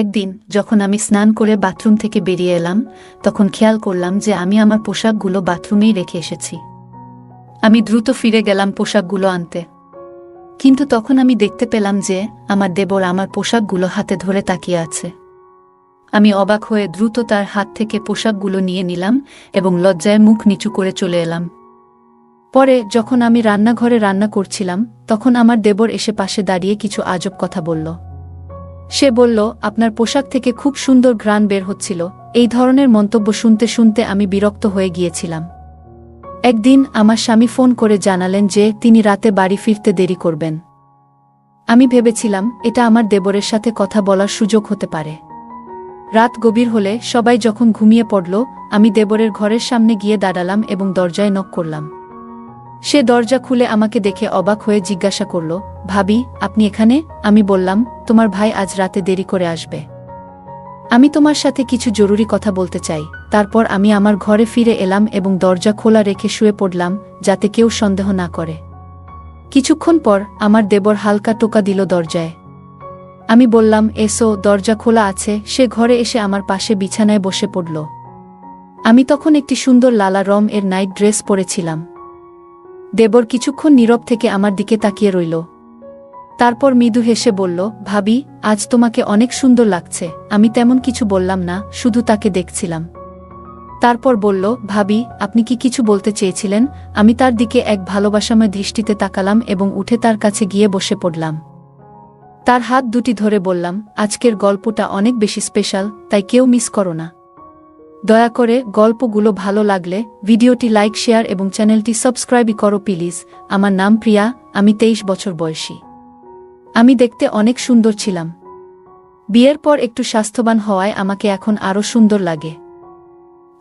একদিন যখন আমি স্নান করে বাথরুম থেকে বেরিয়ে এলাম, তখন খেয়াল করলাম যে আমি আমার পোশাকগুলো বাথরুমেই রেখে এসেছি। আমি দ্রুত ফিরে গেলাম পোশাকগুলো আনতে, কিন্তু তখন আমি দেখতে পেলাম যে আমার দেবর আমার পোশাকগুলো হাতে ধরে তাকিয়ে আছে। আমি অবাক হয়ে দ্রুত তার হাত থেকে পোশাকগুলো নিয়ে নিলাম এবং লজ্জায় মুখ নিচু করে চলে এলাম। পরে যখন আমি রান্নাঘরে রান্না করছিলাম, তখন আমার দেবর এসে পাশে দাঁড়িয়ে কিছু আজব কথা বলল। সে বলল, আপনার পোশাক থেকে খুব সুন্দর ঘ্রাণ বের হচ্ছিল। এই ধরনের মন্তব্য শুনতে শুনতে আমি বিরক্ত হয়ে গিয়েছিলাম। একদিন আমার স্বামী ফোন করে জানালেন যে তিনি রাতে বাড়ি ফিরতে দেরি করবেন। আমি ভেবেছিলাম এটা আমার দেবরের সাথে কথা বলার সুযোগ হতে পারে। রাত গভীর হলে সবাই যখন ঘুমিয়ে পড়ল, আমি দেবরের ঘরের সামনে গিয়ে দাঁড়ালাম এবং দরজায় নক করলাম। সে দরজা খুলে আমাকে দেখে অবাক হয়ে জিজ্ঞাসা করল, ভাবি, আপনি এখানে? আমি বললাম, তোমার ভাই আজ রাতে দেরি করে আসবে। আমি তোমার সাথে কিছু জরুরি কথা বলতে চাই। তারপর আমি আমার ঘরে ফিরে এলাম এবং দরজা খোলা রেখে শুয়ে পড়লাম, যাতে কেউ সন্দেহ না করে। কিছুক্ষণ পর আমার দেবর হালকা টোকা দিল দরজায়। আমি বললাম, এসো, দরজা খোলা আছে। সে ঘরে এসে আমার পাশে বিছানায় বসে পড়ল। আমি তখন একটি সুন্দর লালা রং-এর নাইট ড্রেস পরেছিলাম। দেবর কিছুক্ষণ নীরব থেকে আমার দিকে তাকিয়ে রইল। তারপর মৃদু হেসে বলল, ভাবি, আজ তোমাকে অনেক সুন্দর লাগছে। আমি তেমন কিছু বললাম না, শুধু তাকে দেখছিলাম। তারপর বলল, ভাবি, আপনি কি কিছু বলতে চেয়েছিলেন? আমি তার দিকে এক ভালোবাসাময় দৃষ্টিতে তাকালাম এবং উঠে তার কাছে গিয়ে বসে পড়লাম। তার হাত দুটি ধরে বললাম, আজকের গল্পটা অনেক বেশি স্পেশাল, তাই কেউ মিস করো না। দয়া করে গল্পগুলো ভালো লাগলে ভিডিওটি লাইক, শেয়ার এবং চ্যানেলটি সাবস্ক্রাইব করো প্লিজ। আমার নাম প্রিয়া, আমি 23 বছর বয়সী। আমি দেখতে অনেক সুন্দর ছিলাম। বিয়ের পর একটু স্বাস্থ্যবান হওয়ায় আমাকে এখন আরও সুন্দর লাগে।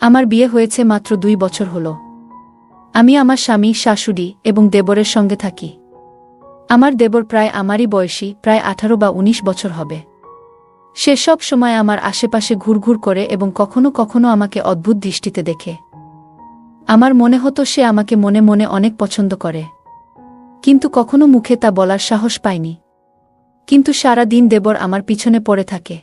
আমার বিয়ে হয়েছে মাত্র 2 বছর হলো। আমি আমার স্বামী, শাশুড়ি এবং দেবরের সঙ্গে থাকি। আমার দেবর প্রায় আমারই বয়সী, প্রায় 18 বা 19 বছর হবে। সে সব সময় আমার আশেপাশে ঘুরঘুর করে এবং কখনো কখনো আমাকে অদ্ভুত দৃষ্টিতে দেখে। আমার মনে হতো সে আমাকে মনে মনে অনেক পছন্দ করে, কিন্তু কখনো মুখে তা বলার সাহস পায়নি। কিন্তু সারা দিন দেবর আমার পিছনে পড়ে থাকে।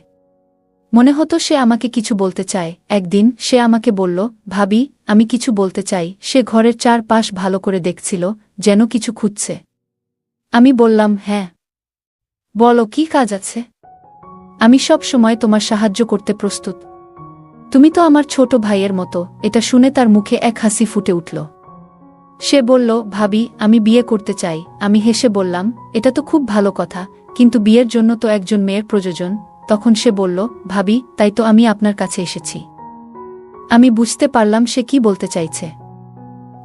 মনে হতো সে আমাকে কিছু বলতে চায়। একদিন সে আমাকে বলল, ভাবি, আমি কিছু বলতে চাই। সে ঘরের চারপাশ ভালো করে দেখছিল, যেন কিছু খুঁজছে। আমি বললাম, হ্যাঁ, বলো, কি কাজ আছে? আমি সব সময় তোমার সাহায্য করতে প্রস্তুত। তুমি তো আমার ছোট ভাইয়ের মতো। এটা শুনে তার মুখে এক হাসি ফুটে উঠল। সে বলল, ভাবি, আমি বিয়ে করতে চাই। আমি হেসে বললাম, এটা তো খুব ভালো কথা, কিন্তু বিয়ের জন্য তো একজন মেয়ের প্রয়োজন। তখন সে বলল, ভাবি, তাই তো আমি আপনার কাছে এসেছি। আমি বুঝতে পারলাম সে কি বলতে চাইছে।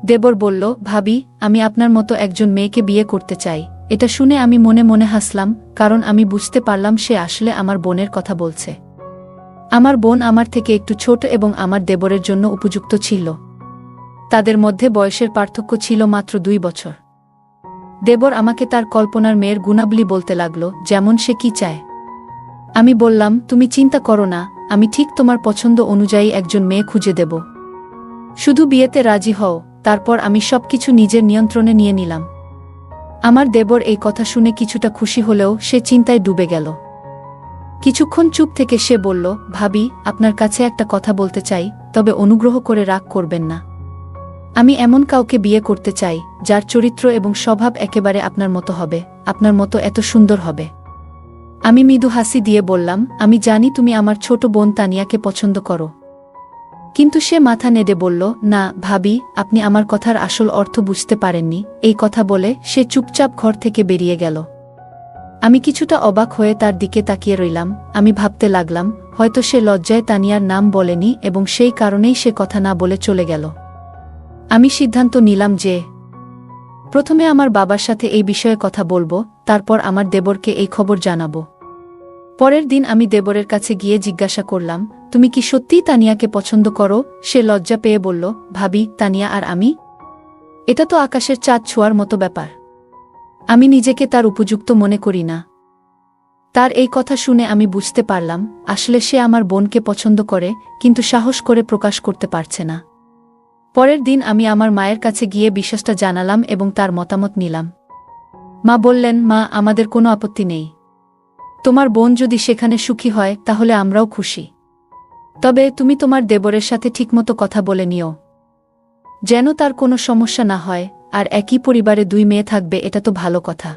দেবর বলল, ভাবি, আমি আপনার মতো একজন মেয়েকে বিয়ে করতে চাই। এটা শুনে আমি মনে মনে হাসলাম, কারণ আমি বুঝতে পারলাম সে আসলে আমার বোনের কথা বলছে। আমার বোন আমার থেকে একটু ছোট এবং আমার দেবরের জন্য উপযুক্ত ছিল। তাদের মধ্যে বয়সের পার্থক্য ছিল মাত্র 2 বছর। দেবর আমাকে তার কল্পনার মেয়ের গুণাবলী বলতে লাগল, যেমন সে কি চায়। আমি বললাম, তুমি চিন্তা করো না, আমি ঠিক তোমার পছন্দ অনুযায়ী একজন মেয়ে খুঁজে দেব। শুধু বিয়েতে রাজি হও। তারপর আমি সবকিছু নিজের নিয়ন্ত্রণে নিয়ে নিলাম। আমার দেবর এই কথা শুনে কিছুটা খুশি হলেও সে চিন্তায় ডুবে গেল। কিছুক্ষণ চুপ থেকে সে বলল, ভাবি, আপনার কাছে একটা কথা বলতে চাই, তবে অনুগ্রহ করে রাগ করবেন না। আমি এমন কাউকে বিয়ে করতে চাই যার চরিত্র এবং স্বভাব একেবারে আপনার মতো হবে, আপনার মতো এত সুন্দর হবে। আমি মৃদু হাসি দিয়ে বললাম, আমি জানি তুমি আমার ছোট বোন তানিয়াকে পছন্দ করো। কিন্তু সে মাথা নেড়ে বলল, না ভাবি, আপনি আমার কথার আসল অর্থ বুঝতে পারেননি। এই কথা বলে সে চুপচাপ ঘর থেকে বেরিয়ে গেল। আমি কিছুটা অবাক হয়ে তার দিকে তাকিয়ে রইলাম। আমি ভাবতে লাগলাম, হয়তো সে লজ্জায় তানিয়ার নাম বলেনি এবং সেই কারণেই সে কথা না বলে চলে গেল। আমি সিদ্ধান্ত নিলাম যে প্রথমে আমার বাবার সাথে এই বিষয়ে কথা বলবো, তারপর আমার দেবরকে এই খবর জানাবো। পরের দিন আমি দেবরের কাছে গিয়ে জিজ্ঞাসা করলাম, তুমি কি সত্যিই তানিয়াকে পছন্দ করো? সে লজ্জা পেয়ে বলল, ভাবি, তানিয়া আর আমি? এটা তো আকাশের চাঁদ ছোঁয়ার মতো ব্যাপার। আমি নিজেকে তার উপযুক্ত মনে করি না। তার এই কথা শুনে আমি বুঝতে পারলাম, আসলে সে আমার বোনকে পছন্দ করে, কিন্তু সাহস করে প্রকাশ করতে পারছে না। পরের দিন আমি আমার মায়ের কাছে গিয়ে বিশ্বাসটা জানালাম এবং তার মতামত নিলাম। মা বললেন, মা, আমাদের কোনো আপত্তি নেই। তোমার বোন যদি সেখানে সুখী হয় তাহলে আমরাও খুশি। তবে তুমি তোমার দেবরের সাথে ঠিকমতো কথা বলে নিও, যেন তার কোনো সমস্যা না হয়। আর একই পরিবারে 2 মেয়ে থাকবে, এটা তো ভালো কথা।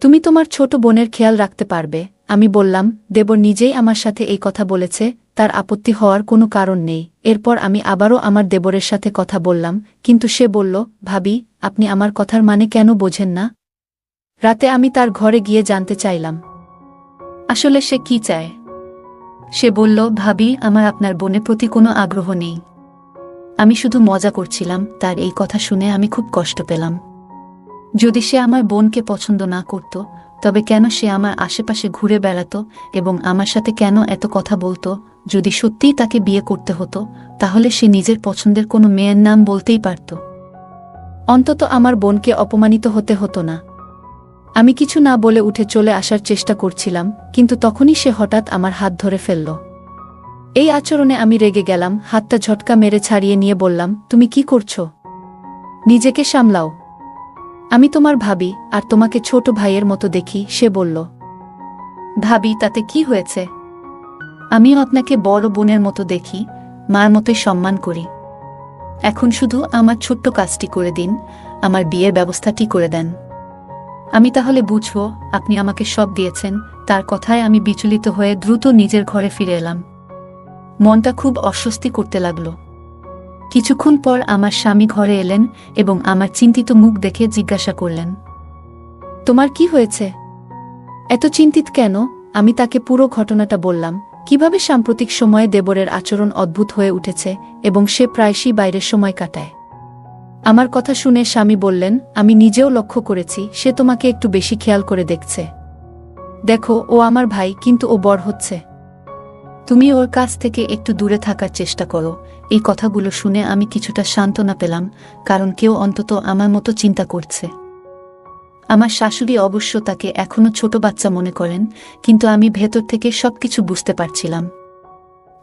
তুমি তোমার ছোট বোনের খেয়াল রাখতে পারবে। আমি বললাম, দেবর নিজেই আমার সাথে এই কথা বলেছে, তার আপত্তি হওয়ার কোনো কারণ নেই। এরপর আমি আবারও আমার দেবরের সাথে কথা বললাম, কিন্তু সে বলল, ভাবি, আপনি আমার কথার মানে কেন বোঝেন না? রাতে আমি তার ঘরে গিয়ে জানতে চাইলাম আসলে সে কি চায়। সে বলল, ভাবি, আমার আপনার বোনের প্রতি কোনো আগ্রহ নেই। আমি শুধু মজা করছিলাম। তার এই কথা শুনে আমি খুব কষ্ট পেলাম। যদি সে আমার বোনকে পছন্দ না করত, তবে কেন সে আমার আশেপাশে ঘুরে বেড়াত এবং আমার সাথে কেন এত কথা বলতো? যদি সত্যিই তাকে বিয়ে করতে হতো, তাহলে সে নিজের পছন্দের কোনো মেয়ের নাম বলতেই পারত। অন্তত আমার বোনকে অপমানিত হতে হতো না। আমি কিছু না বলে উঠে চলে আসার চেষ্টা করছিলাম, কিন্তু তখনই সে হঠাৎ আমার হাত ধরে ফেলল। এই আচরণে আমি রেগে গেলাম। হাতটা ঝটকা মেরে ছাড়িয়ে নিয়ে বললাম, তুমি কি করছো? নিজেকে সামলাও। আমি তোমার ভাবি, আর তোমাকে ছোট ভাইয়ের মতো দেখি। সে বলল, ভাবি, তাতে কি হয়েছে? আমিও আপনাকে বড় বোনের মতো দেখি, মার মতোই সম্মান করি। এখন শুধু আমার ছোট্ট কাজটি করে দিন, আমার বিয়ের ব্যবস্থাটি করে দেন। আমি তাহলে বুঝব আপনি আমাকে সব দিয়েছেন। তার কথায় আমি বিচলিত হয়ে দ্রুত নিজের ঘরে ফিরে এলাম। মনটা খুব অস্বস্তি করতে লাগল। কিছুক্ষণ পর আমার স্বামী ঘরে এলেন এবং আমার চিন্তিত মুখ দেখে জিজ্ঞাসা করলেন, তোমার কি হয়েছে? এত চিন্তিত কেন? আমি তাকে পুরো ঘটনাটা বললাম, কিভাবে সাম্প্রতিক সময়ে দেবরের আচরণ অদ্ভুত হয়ে উঠেছে এবং সে প্রায়শই বাইরের সময় কাটায়। আমার কথা শুনে স্বামী বললেন, আমি নিজেও লক্ষ্য করেছি, সে তোমাকে একটু বেশি খেয়াল করে দেখছে। দেখো, ও আমার ভাই, কিন্তু ও বড় হচ্ছে। তুমি ওর কাছ থেকে একটু দূরে থাকার চেষ্টা করো। এই কথাগুলো শুনে আমি কিছুটা সান্ত্বনা পেলাম, কারণ কেউ অন্তত আমার মতো চিন্তা করছে। আমার শাশুড়ি অবশ্য তাকে এখনো ছোট বাচ্চা মনে করেন, কিন্তু আমি ভেতর থেকে সবকিছু বুঝতে পারছিলাম।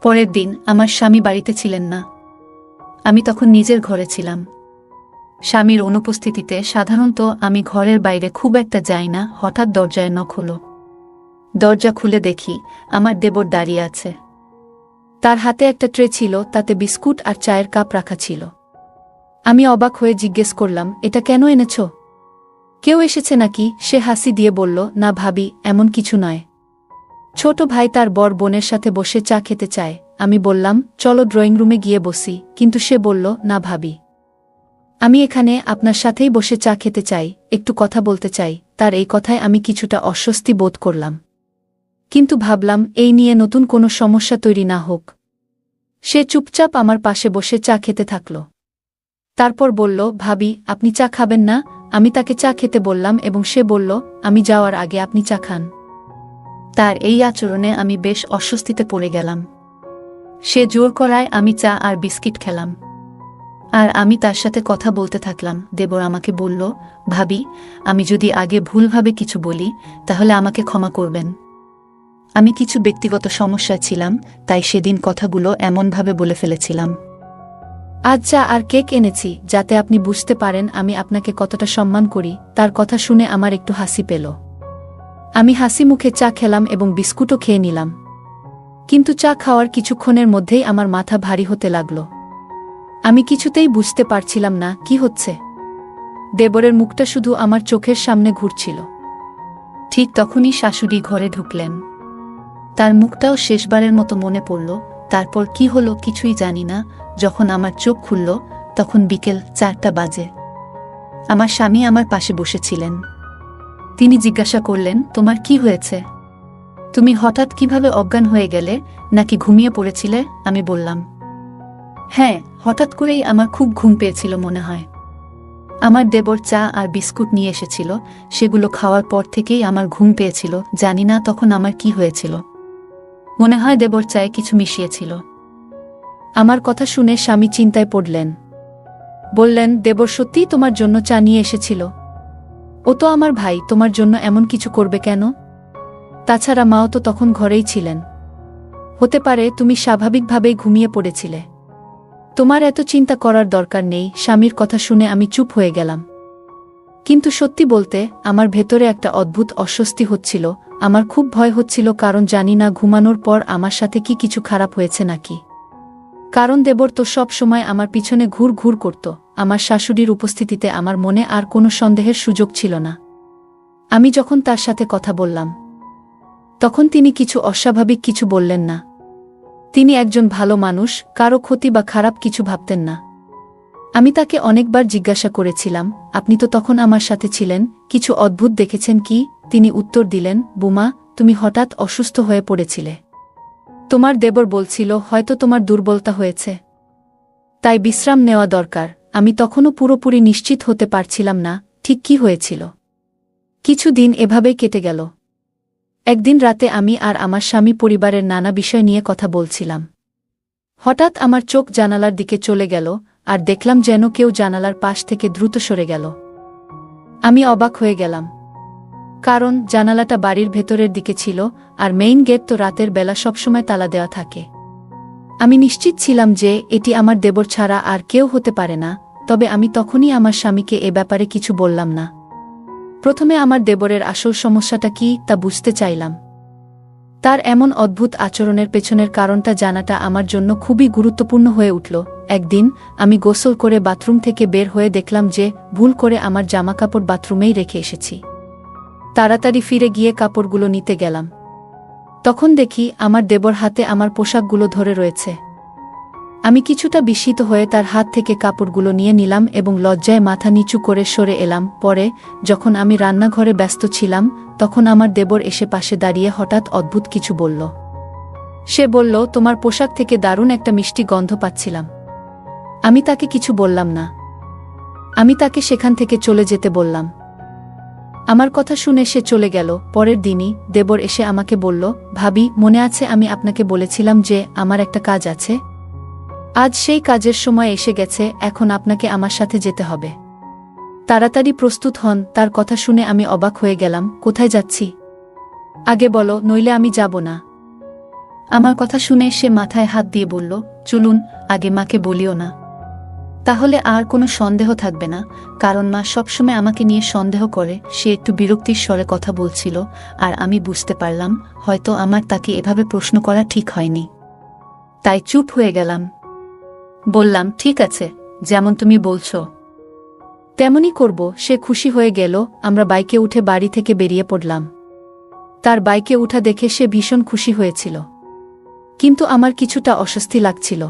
পরের দিন আমার স্বামী বাড়িতে ছিলেন না। আমি তখন নিজের ঘরে ছিলাম। স্বামীর অনুপস্থিতিতে সাধারণত আমি ঘরের বাইরে খুব একটা যাই না। হঠাৎ দরজায় নক হলো। দরজা খুলে দেখি আমার দেবর দাঁড়িয়ে আছে। তার হাতে একটা ট্রে ছিল, তাতে বিস্কুট আর চায়ের কাপ রাখা ছিল। আমি অবাক হয়ে জিজ্ঞেস করলাম, এটা কেন এনেছ? কেউ এসেছে নাকি? সে হাসি দিয়ে বলল, না ভাবি, এমন কিছু নয়। ছোট ভাই তার বড় বোনের সাথে বসে চা খেতে চায়। আমি বললাম, চলো ড্রয়িং রুমে গিয়ে বসি, কিন্তু সে বলল, না ভাবি, আমি এখানে আপনার সাথেই বসে চা খেতে চাই, একটু কথা বলতে চাই। তার এই কথায় আমি কিছুটা অস্বস্তি বোধ করলাম, কিন্তু ভাবলাম এই নিয়ে নতুন কোনো সমস্যা তৈরি না হোক। সে চুপচাপ আমার পাশে বসে চা খেতে থাকল। তারপর বলল, ভাবি, আপনি চা খাবেন না? আমি তাকে চা খেতে বললাম এবং সে বলল, আমি যাওয়ার আগে আপনি চা খান। তার এই আচরণে আমি বেশ অস্বস্তিতে পড়ে গেলাম। সে জোর করায় আমি চা আর বিস্কিট খেলাম, আর আমি তার সাথে কথা বলতে থাকলাম। দেবর আমাকে বলল, ভাবি, আমি যদি আগে ভুলভাবে কিছু বলি তাহলে আমাকে ক্ষমা করবেন। আমি কিছু ব্যক্তিগত সমস্যায় ছিলাম, তাই সেদিন কথাগুলো এমনভাবে বলে ফেলেছিলাম। আজ চা আর কেক এনেছি, যাতে আপনি বুঝতে পারেন আমি আপনাকে কতটা সম্মান করি। তার কথা শুনে আমার একটু হাসি পেল। আমি হাসি মুখে চা খেলাম এবং বিস্কুটও খেয়ে নিলাম। কিন্তু চা খাওয়ার কিছুক্ষণের মধ্যেই আমার মাথা ভারী হতে লাগল। আমি কিছুতেই বুঝতে পারছিলাম না কি হচ্ছে। দেবরের মুখটা শুধু আমার চোখের সামনে ঘুরছিল। ঠিক তখনই শাশুড়ি ঘরে ঢুকলেন। তার মুখটাও শেষবারের মতো মনে পড়ল। তারপর কি হলো কিছুই জানি না। যখন আমার চোখ খুলল, তখন বিকেল 4টা বাজে। আমার স্বামী আমার পাশে বসেছিলেন। তিনি জিজ্ঞাসা করলেন, তোমার কি হয়েছে? তুমি হঠাৎ কিভাবে অজ্ঞান হয়ে গেলে? নাকি ঘুমিয়ে পড়েছিলে? আমি বললাম, হ্যাঁ, হঠাৎ করেই আমার খুব ঘুম পেয়েছিল মনে হয়। আমার দেবর চা আর বিস্কুট নিয়ে এসেছিল, সেগুলো খাওয়ার পর থেকেই আমার ঘুম পেয়েছিল। জানি না তখন আমার কি হয়েছিল। মনে হয় দেবর চায়ে কিছু মিশিয়েছিল। আমার কথা শুনে স্বামী চিন্তায় পড়লেন। বললেন, দেবর সত্যিই তোমার জন্য চা নিয়ে এসেছিল? ও তো আমার ভাই, তোমার জন্য এমন কিছু করবে কেন? তাছাড়া মাও তো তখন ঘরেই ছিলেন। হতে পারে তুমি স্বাভাবিকভাবেই ঘুমিয়ে পড়েছিলে। তোমার এত চিন্তা করার দরকার নেই। স্বামীর কথা শুনে আমি চুপ হয়ে গেলাম। কিন্তু সত্যি বলতে আমার ভেতরে একটা অদ্ভুত অস্বস্তি হচ্ছিল। আমার খুব ভয় হচ্ছিল, কারণ জানি না ঘুমানোর পর আমার সাথে কি কিছু খারাপ হয়েছে নাকি। কারণ দেবর তো সব সময় আমার পিছনে ঘুর ঘুর করত। আমার শাশুড়ির উপস্থিতিতে আমার মনে আর কোনো সন্দেহের সুযোগ ছিল না। আমি যখন তার সাথে কথা বললাম, তখন তিনি কিছু অস্বাভাবিক কিছু বললেন না। তিনি একজন ভালো মানুষ, কারো ক্ষতি বা খারাপ কিছু ভাবতেন না। আমি তাকে অনেকবার জিজ্ঞাসা করেছিলাম, আপনি তো তখন আমার সাথে ছিলেন, কিছু অদ্ভুত দেখেছেন কি? তিনি উত্তর দিলেন, বুমা, তুমি হঠাৎ অসুস্থ হয়ে পড়েছিলে। তোমার দেবর বলছিল হয়তো তোমার দুর্বলতা হয়েছে, তাই বিশ্রাম নেওয়া দরকার। আমি তখনও পুরোপুরি নিশ্চিত হতে পারছিলাম না ঠিক কি হয়েছিল। কিছু দিন এভাবেই কেটে গেল। একদিন রাতে আমি আর আমার স্বামী পরিবারের নানা বিষয় নিয়ে কথা বলছিলাম। হঠাৎ আমার চোখ জানালার দিকে চলে গেল, আর দেখলাম যেন কেউ জানালার পাশ থেকে দ্রুত সরে গেল। আমি অবাক হয়ে গেলাম, কারণ জানালাটা বাড়ির ভেতরের দিকে ছিল, আর মেইন গেট তো রাতের বেলা সবসময় তালা দেওয়া থাকে। আমি নিশ্চিত ছিলাম যে এটি আমার দেবর ছাড়া আর কেউ হতে পারে না, তবে আমি তখনই আমার স্বামীকে এ ব্যাপারে কিছু বললাম না। প্রথমে আমার দেবরের আসল সমস্যাটা কি তা বুঝতে চাইলাম। তার এমন অদ্ভুত আচরণের পেছনের কারণটা জানাটা আমার জন্য খুবই গুরুত্বপূর্ণ হয়ে উঠল। একদিন আমি গোসল করে বাথরুম থেকে বের হয়ে দেখলাম যে ভুল করে আমার জামাকাপড় বাথরুমেই রেখে এসেছি। তাড়াতাড়ি ফিরে গিয়ে কাপড়গুলো নিতে গেলাম। তখন দেখি আমার দেবর হাতে আমার পোশাকগুলো ধরে রয়েছে। আমি কিছুটা বিস্মিত হয়ে তার হাত থেকে কাপড়গুলো নিয়ে নিলাম এবং লজ্জায় মাথা নিচু করে সরে এলাম। পরে যখন আমি রান্নাঘরে ব্যস্ত ছিলাম, তখন আমার দেবর এসে পাশে দাঁড়িয়ে হঠাৎ অদ্ভুত কিছু বলল। সে বলল, তোমার পোশাক থেকে দারুণ একটা মিষ্টি গন্ধ পাচ্ছিলাম। আমি তাকে কিছু বললাম না। আমি তাকে সেখান থেকে চলে যেতে বললাম। আমার কথা শুনে সে চলে গেল। পরের দিনই দেবর এসে আমাকে বলল, ভাবি, মনে আছে আমি আপনাকে বলেছিলাম যে আমার একটা কাজ আছে? আজ সেই কাজের সময় এসে গেছে, এখন আপনাকে আমার সাথে যেতে হবে। তাড়াতাড়ি প্রস্তুত হন। তার কথা শুনে আমি অবাক হয়ে গেলাম। কোথায় যাচ্ছি? আগে বলো, নইলে আমি যাব না। আমার কথা শুনে সে মাথায় হাত দিয়ে বলল, চলুন, আগে মাকে বলিও না, তাহলে আর কোনো সন্দেহ থাকবে না, কারণ মা সবসময় আমাকে নিয়ে সন্দেহ করে। সে একটু বিরক্তির স্বরে কথা বলছিল, আর আমি বুঝতে পারলাম হয়তো আমার তাকে এভাবে প্রশ্ন করা ঠিক হয়নি। তাই চুপ হয়ে গেলাম। বললাম, ঠিক আছে, যেমন তুমি বলছো তেমনই করব। সে খুশি হয়ে গেল। আমরা বাইকে উঠে বাড়ি থেকে বেরিয়ে পড়লাম। তার বাইকে উঠা দেখে সে ভীষণ খুশি হয়েছিল, কিন্তু আমার কিছুটা অস্বস্তি লাগছিল।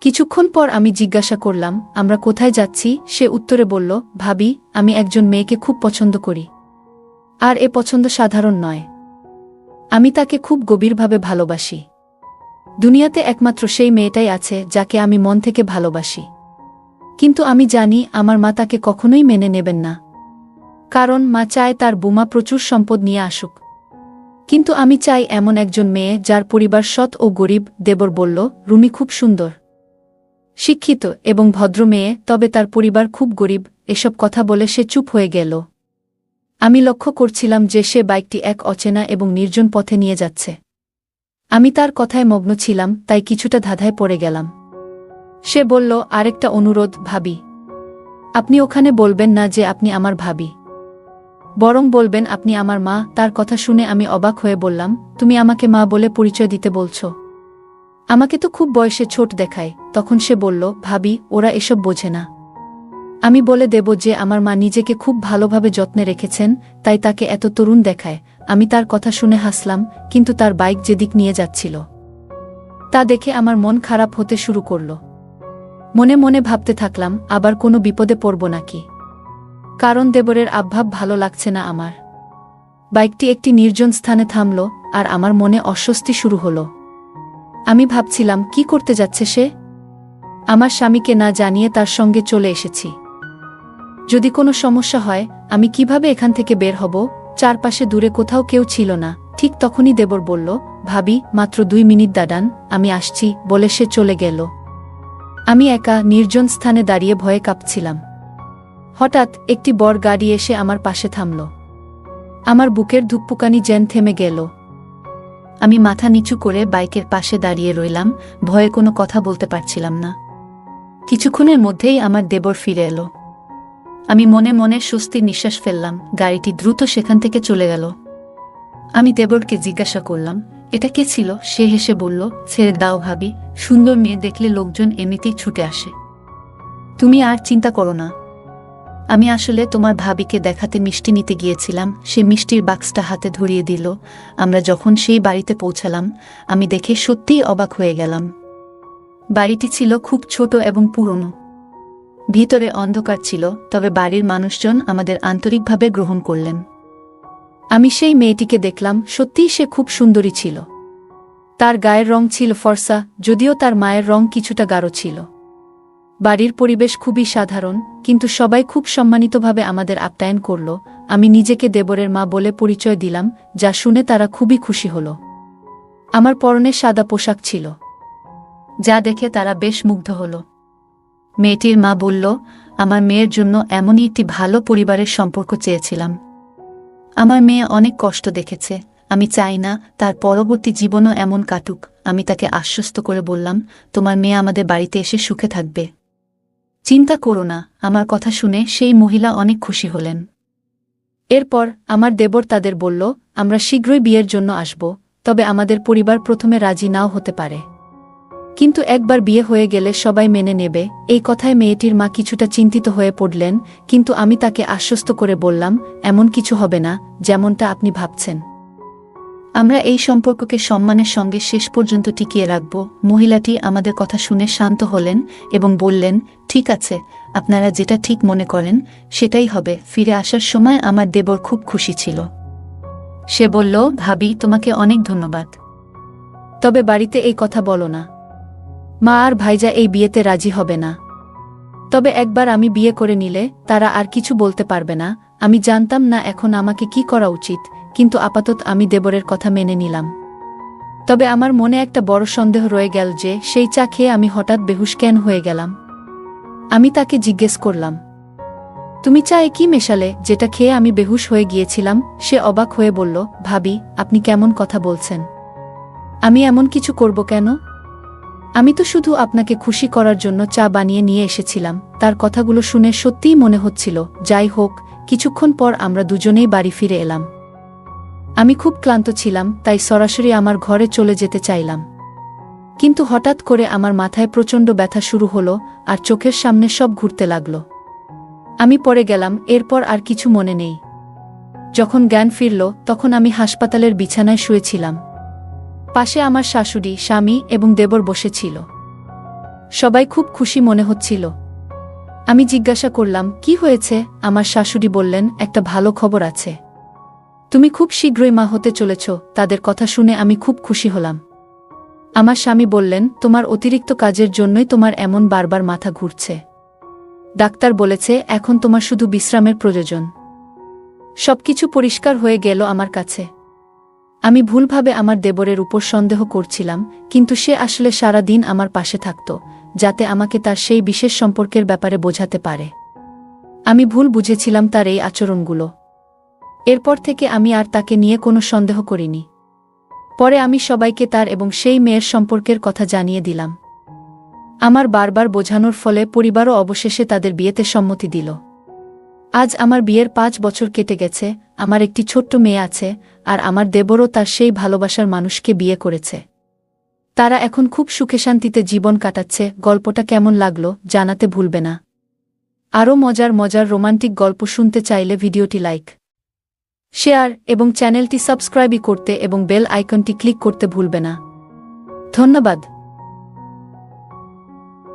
কিছুক্ষণ পর আমি জিজ্ঞাসা করলাম, আমরা কোথায় যাচ্ছি? সে উত্তরে বলল, ভাবি, আমি একজন মেয়েকে খুব পছন্দ করি, আর এ পছন্দ সাধারণ নয়। আমি তাকে খুব গভীরভাবে ভালোবাসি। দুনিয়াতে একমাত্র সেই মেয়েটাই আছে যাকে আমি মন থেকে ভালোবাসি। কিন্তু আমি জানি আমার মা তাকে কখনোই মেনে নেবেন না, কারণ মা চায় তার বুমা প্রচুর সম্পদ নিয়ে আসুক। কিন্তু আমি চাই এমন একজন মেয়ে যার পরিবার সৎ ও গরিব। দেবর বলল, রুমি খুব সুন্দর, শিক্ষিত এবং ভদ্র মেয়ে, তবে তার পরিবার খুব গরিব। এসব কথা বলে সে চুপ হয়ে গেল। আমি লক্ষ্য করছিলাম যে সে বাইকটি এক অচেনা এবং নির্জন পথে নিয়ে যাচ্ছে। আমি তার কথায় মগ্ন ছিলাম, তাই কিছুটা ধাঁধায় পড়ে গেলাম। সে বলল, আরেকটা অনুরোধ ভাবি, আপনি ওখানে বলবেন না যে আপনি আমার ভাবি, বরং বলবেন আপনি আমার মা। তার কথা শুনে আমি অবাক হয়ে বললাম, তুমি আমাকে মা বলে পরিচয় দিতে বলছো? আমাকে তো খুব বয়সে ছোট দেখায়। তখন সে বলল, ভাবি, ওরা এসব বোঝে না। আমি বলে দেব যে আমার মা নিজেকে খুব ভালোভাবে যত্নে রেখেছেন, তাই তাকে এত তরুণ দেখায়। আমি তার কথা শুনে হাসলাম, কিন্তু তার বাইক যেদিক নিয়ে যাচ্ছিল তা দেখে আমার মন খারাপ হতে শুরু করল। মনে মনে ভাবতে থাকলাম, আবার কোনো বিপদে পড়ব নাকি, কারণ দেবরের আবভাব ভালো লাগছে না আমার। বাইকটি একটি নির্জন স্থানে থামল, আর আমার মনে অস্বস্তি শুরু হলো। আমি ভাবছিলাম, কি করতে যাচ্ছে সে? আমার স্বামীকে না জানিয়ে তার সঙ্গে চলে এসেছি। যদি কোনো সমস্যা হয়, আমি কিভাবে এখান থেকে বের হব? চারপাশে দূরে কোথাও কেউ ছিল না। ঠিক তখনই দেবর বলল, ভাবি, মাত্র 2 মিনিট দাঁড়ান, আমি আসছি, বলে সে চলে গেল। আমি একা নির্জন স্থানে দাঁড়িয়ে ভয়ে কাঁপছিলাম। হঠাৎ একটি বড় গাড়ি এসে আমার পাশে থামল। আমার বুকের ধুকপুকানি যেন থেমে গেল। আমি মাথা নিচু করে বাইকের পাশে দাঁড়িয়ে রইলাম, ভয়ে কোনো কথা বলতে পারছিলাম না। কিছুক্ষণের মধ্যেই আমার দেবর ফিরে এলো। আমি মনে মনে স্বস্তির নিঃশ্বাস ফেললাম। গাড়িটি দ্রুত সেখান থেকে চলে গেল। আমি দেবরকে জিজ্ঞাসা করলাম, এটা কে ছিল? সে হেসে বলল, ছেড়ে দাও ভাবি, সুন্দর মেয়ে দেখলে লোকজন এমনিতেই ছুটে আসে। তুমি আর চিন্তা করো না। আমি আসলে তোমার ভাবিকে দেখাতে মিষ্টি নিতে গিয়েছিলাম। সে মিষ্টির বাক্সটা হাতে ধরিয়ে দিল। আমরা যখন সেই বাড়িতে পৌঁছালাম, আমি দেখে সত্যিই অবাক হয়ে গেলাম। বাড়িটি ছিল খুব ছোট এবং পুরনো। ভিতরে অন্ধকার ছিল, তবে বাড়ির মানুষজন আমাদের আন্তরিকভাবে গ্রহণ করলেন। আমি সেই মেয়েটিকে দেখলাম। সত্যিই সে খুব সুন্দরী ছিল। তার গায়ের রং ছিল ফর্সা, যদিও তার মায়ের রং কিছুটা গাঢ় ছিল। বাড়ির পরিবেশ খুবই সাধারণ, কিন্তু সবাই খুব সম্মানিতভাবে আমাদের আপ্যায়ন করল। আমি নিজেকে দেবরের মা বলে পরিচয় দিলাম, যা শুনে তারা খুবই খুশি হল। আমার পরনে সাদা পোশাক ছিল, যা দেখে তারা বেশ মুগ্ধ হল। মেয়েটির মা বলল, আমার মেয়ের জন্য এমনই একটি ভালো পরিবারের সম্পর্ক চেয়েছিলাম। আমার মেয়ে অনেক কষ্ট দেখেছে। আমি চাই না তার পরবর্তী জীবনও এমন কাটুক। আমি তাকে আশ্বস্ত করে বললাম, তোমার মেয়ে আমাদের বাড়িতে এসে সুখে থাকবে। চিন্তা করো না। আমার কথা শুনে সেই মহিলা অনেক খুশি হলেন। এরপর আমার দেবর তাদের বলল, আমরা শীঘ্রই বিয়ের জন্য আসব, তবে আমাদের পরিবার প্রথমে রাজি নাও হতে পারে। কিন্তু একবার বিয়ে হয়ে গেলে সবাই মেনে নেবে। এই কথায় মেয়েটির মা কিছুটা চিন্তিত হয়ে পড়লেন, কিন্তু আমি তাকে আশ্বস্ত করে বললাম, এমন কিছু হবে না যেমনটা আপনি ভাবছেন। আমরা এই সম্পর্ককে সম্মানের সঙ্গে শেষ পর্যন্ত টিকিয়ে রাখব। মহিলাটি আমাদের কথা শুনে শান্ত হলেন এবং বললেন, ঠিক আছে, আপনারা যেটা ঠিক মনে করেন সেটাই হবে। ফিরে আসার সময় আমার দেবর খুব খুশি ছিল। সে বলল, ভাবি, তোমাকে অনেক ধন্যবাদ। তবে বাড়িতে এই কথা বলো না। মা আর ভাইজা এই বিয়েতে রাজি হবে না। তবে একবার আমি বিয়ে করে নিলে তারা আর কিছু বলতে পারবে না। আমি জানতাম না এখন আমাকে কি করা উচিত, কিন্তু আপাতত আমি দেবরের কথা মেনে নিলাম। তবে আমার মনে একটা বড় সন্দেহ রয়ে গেল যে সেই চা খেয়ে আমি হঠাৎ বেহুশ কেন হয়ে গেলাম। আমি তাকে জিজ্ঞেস করলাম, তুমি চায়ে কি মেশালে যেটা খেয়ে আমি বেহুশ হয়ে গিয়েছিলাম? সে অবাক হয়ে বলল, ভাবি, আপনি কেমন কথা বলছেন? আমি এমন কিছু করব কেন? আমি তো শুধু আপনাকে খুশি করার জন্য চা বানিয়ে নিয়ে এসেছিলাম। তার কথাগুলো শুনে সত্যিই মনে হচ্ছিল। যাই হোক, কিছুক্ষণ পর আমরা দুজনেই বাড়ি ফিরে এলাম। আমি খুব ক্লান্ত ছিলাম, তাই সরাসরি আমার ঘরে চলে যেতে চাইলাম। কিন্তু হঠাৎ করে আমার মাথায় প্রচণ্ড ব্যথা শুরু হলো, আর চোখের সামনে সব ঘুরতে লাগল। আমি পড়ে গেলাম। এরপর আর কিছু মনে নেই। যখন জ্ঞান ফিরল, তখন আমি হাসপাতালের বিছানায় শুয়েছিলাম। পাশে আমার শাশুড়ি, স্বামী এবং দেবর বসেছিল। সবাই খুব খুশি মনে হচ্ছিল। আমি জিজ্ঞাসা করলাম, কি হয়েছে? আমার শাশুড়ি বললেন, একটা ভালো খবর আছে। তুমি খুব শীঘ্রই মা হতে চলেছ। তাদের কথা শুনে আমি খুব খুশি হলাম। আমার স্বামী বললেন, তোমার অতিরিক্ত কাজের জন্যই তোমার এমন বারবার মাথা ঘুরছে। ডাক্তার বলেছে এখন তোমার শুধু বিশ্রামের প্রয়োজন। সবকিছু পরিষ্কার হয়ে গেল আমার কাছে। আমি ভুলভাবে আমার দেবরের উপর সন্দেহ করছিলাম, কিন্তু সে আসলে সারা দিন আমার পাশে থাকত, যাতে আমাকে তার সেই বিশেষ সম্পর্কের ব্যাপারে বোঝাতে পারে। আমি ভুল বুঝেছিলাম তার এই আচরণগুলো। এরপর থেকে আমি আর তাকে নিয়ে কোনো সন্দেহ করিনি। পরে আমি সবাইকে তার এবং সেই মেয়ের সম্পর্কের কথা জানিয়ে দিলাম। আমার বারবার বোঝানোর ফলে পরিবারও অবশেষে তাদের বিয়েতে সম্মতি দিল। আজ আমার বিয়ের 5 বছর কেটে গেছে। আমার একটি ছোট্ট মেয়ে আছে, আর আমার দেবরও তার সেই ভালোবাসার মানুষকে বিয়ে করেছে। তারা এখন খুব সুখে শান্তিতে জীবন কাটাচ্ছে। গল্পটা কেমন লাগলো জানাতে ভুলবে না। আরও মজার মজার রোমান্টিক গল্প শুনতে চাইলে ভিডিওটি লাইক, শেয়ার এবং চ্যানেলটি সাবস্ক্রাইব করতে এবং বেল আইকনটি ক্লিক করতে ভুলবে না। ধন্যবাদ।